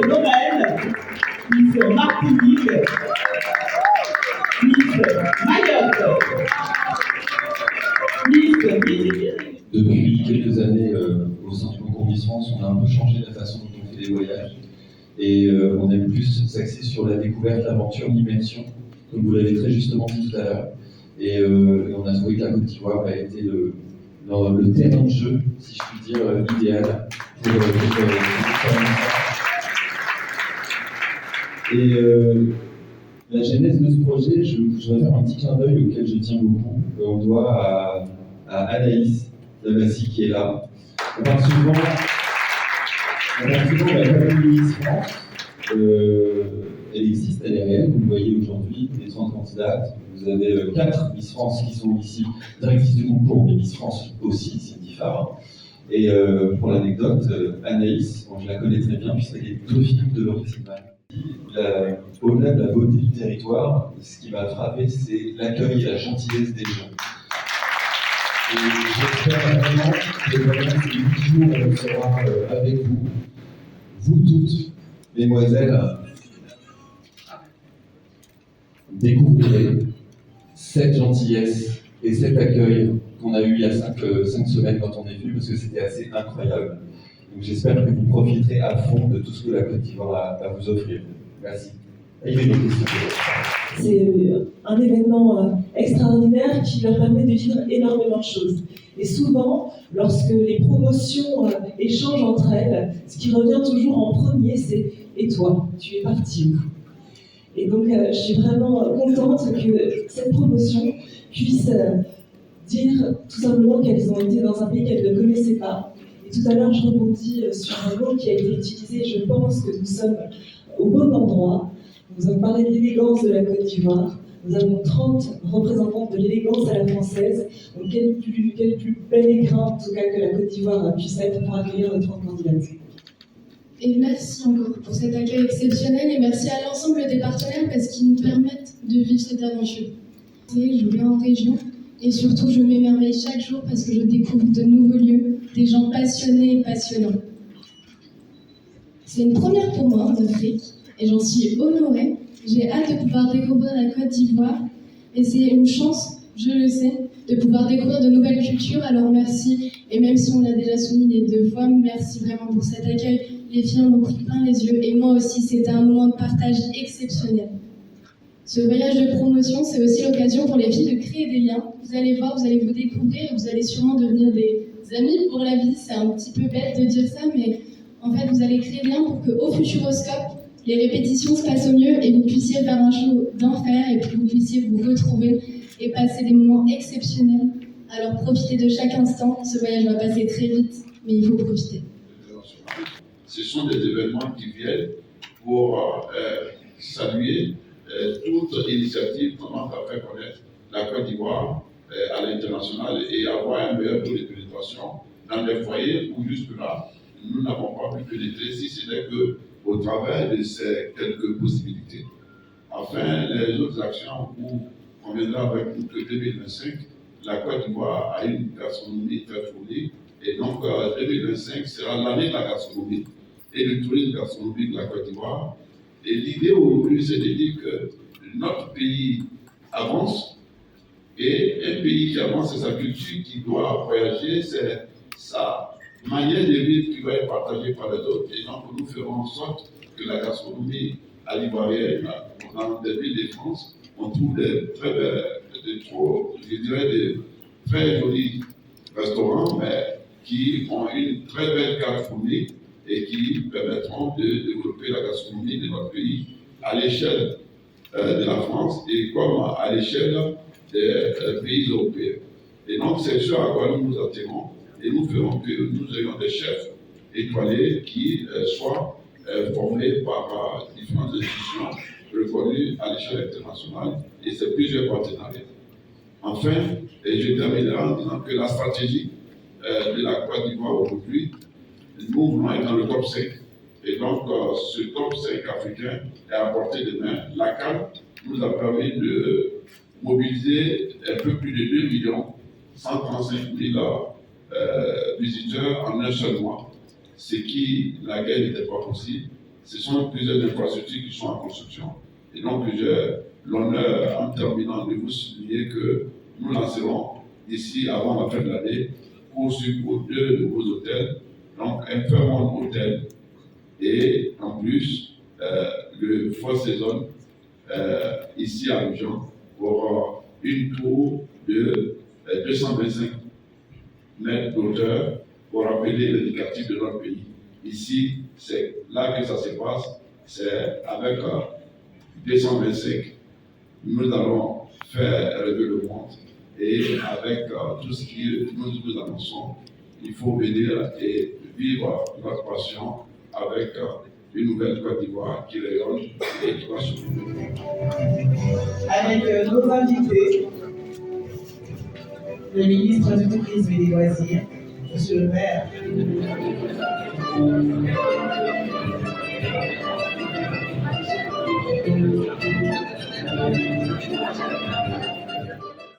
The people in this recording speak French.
Lorraine, Miss Martinique, Miss Mayotte, Miss Mississippi. Depuis quelques années, au sein du concours Miss France, on a un peu changé la façon dont on fait les voyages. Et on aime plus s'axer sur la découverte, l'aventure, l'immersion, comme vous l'avez très justement dit tout à l'heure. Et on a trouvé que la Côte d'Ivoire a été le terrain de jeu, si je puis dire, idéal pour Et la genèse de ce projet, je voudrais faire un petit clin d'œil auquel je tiens beaucoup. On doit à Anaïs Dabassi qui est là. On parle souvent de la famille Miss France. Elle existe, elle est réelle. Vous le voyez aujourd'hui, les 30 candidates. Vous avez 4 Miss France qui sont ici, directrices de concours, mais Miss France aussi, Cindy Farr. Et pour l'anecdote, Anaïs, bon, je la connais très bien puisqu'elle est dauphine de l'original. Au-delà de la beauté du territoire, ce qui m'a frappé, c'est l'accueil et la gentillesse des gens. Et j'espère vraiment que le voyage du jour sera avec vous. Vous toutes, mesdemoiselles, découvrirez cette gentillesse et cet accueil qu'on a eu il y a 5 semaines quand on est venu, parce que c'était assez incroyable. Donc j'espère que vous profiterez à fond de tout ce que la Côte d'Ivoire a à vous offrir. Merci. Et il y a des questions. C'est un événement extraordinaire qui leur permet de vivre énormément de choses. Et souvent, lorsque les promotions échangent entre elles, ce qui revient toujours en premier, c'est « Et toi, tu es parti où ?» Et donc, je suis vraiment contente que cette promotion puisse dire tout simplement qu'elles ont été dans un pays qu'elles ne connaissaient pas. Et tout à l'heure, je rebondis sur un mot qui a été utilisé. Je pense que nous sommes au bon endroit. Nous avons parlé de l'élégance de la Côte d'Ivoire. Nous avons 30 représentantes de l'élégance à la française. Donc, quel plus bel écrin, en tout cas, que la Côte d'Ivoire puisse être pour accueillir nos 30 candidates. Et merci encore pour cet accueil exceptionnel et merci à l'ensemble des partenaires parce qu'ils nous permettent de vivre cette aventure. Je viens en région et surtout je m'émerveille chaque jour parce que je découvre de nouveaux lieux, des gens passionnés et passionnants. C'est une première pour moi en Afrique et j'en suis honorée. J'ai hâte de pouvoir découvrir la Côte d'Ivoire et c'est une chance, je le sais, de pouvoir découvrir de nouvelles cultures. Alors merci, et même si on l'a déjà souligné 2 fois, merci vraiment pour cet accueil. Les filles en ont pris plein les yeux et moi aussi, c'était un moment de partage exceptionnel. Ce voyage de promotion, c'est aussi l'occasion pour les filles de créer des liens. Vous allez voir, vous allez vous découvrir, vous allez sûrement devenir des amis pour la vie. C'est un petit peu bête de dire ça, mais en fait, vous allez créer des liens pour qu'au Futuroscope, les répétitions se passent au mieux et vous puissiez faire un show d'enfer et puis vous puissiez vous retrouver et passer des moments exceptionnels. Alors profitez de chaque instant. Ce voyage va passer très vite, mais il faut profiter. Ce sont des événements qui viennent pour saluer toute initiative tendant à faire connaître la Côte d'Ivoire à l'international et avoir un meilleur taux de pénétration dans des foyers où jusque-là, nous n'avons pas pu pénétrer, si ce n'est qu'au travers de ces quelques possibilités. Enfin, les autres actions où on viendra avec nous que 2025, la Côte d'Ivoire a une gastronomie très fournie et donc 2025 sera l'année de la gastronomie et le tourisme gastronomique de la Côte d'Ivoire. Et l'idée aujourd'hui, c'est de dire que notre pays avance et un pays qui avance, c'est sa culture qui doit voyager, c'est sa manière de vivre qui va être partagée par les autres. Et donc nous ferons en sorte que la gastronomie à l'ivoirienne, dans des villes de France, on trouve des très très jolis restaurants, mais qui ont une très belle gastronomie et qui permettront de développer la gastronomie de notre pays à l'échelle de la France et comme à l'échelle des pays européens. Et donc c'est ce à quoi nous nous attirons et nous ferons que nous ayons des chefs étoilés qui soient formés par différentes institutions reconnues à l'échelle internationale et c'est plusieurs partenariats. Enfin, et je terminerai en disant que la stratégie de la Côte d'Ivoire aujourd'hui, nous voulons être dans le top 5. Et donc, ce top 5 africain est à portée de main. La CAN nous a permis de mobiliser un peu plus de 2 135 000 visiteurs en un seul mois. Ce qui, la guerre n'était pas possible. ce sont plusieurs infrastructures qui sont en construction. Et donc, j'ai l'honneur, en terminant, de vous souligner que nous lancerons ici, avant la fin de l'année, pour 2 nouveaux hôtels, donc un Fairmont Hôtel et en plus le Four Seasons ici à Abidjan pour une tour de 225 mètres d'auteur pour rappeler l'indicatif de notre pays. Ici, c'est là que ça se passe, c'est avec 225. Nous allons faire rêver le monde et avec tout ce que nous vous annonçons, il faut venir et vivre notre passion avec une nouvelle Côte d'Ivoire qui rayonne et qui va se trouver. Avec nos invités, le ministre du Tourisme et des Loisirs, Monsieur le maire.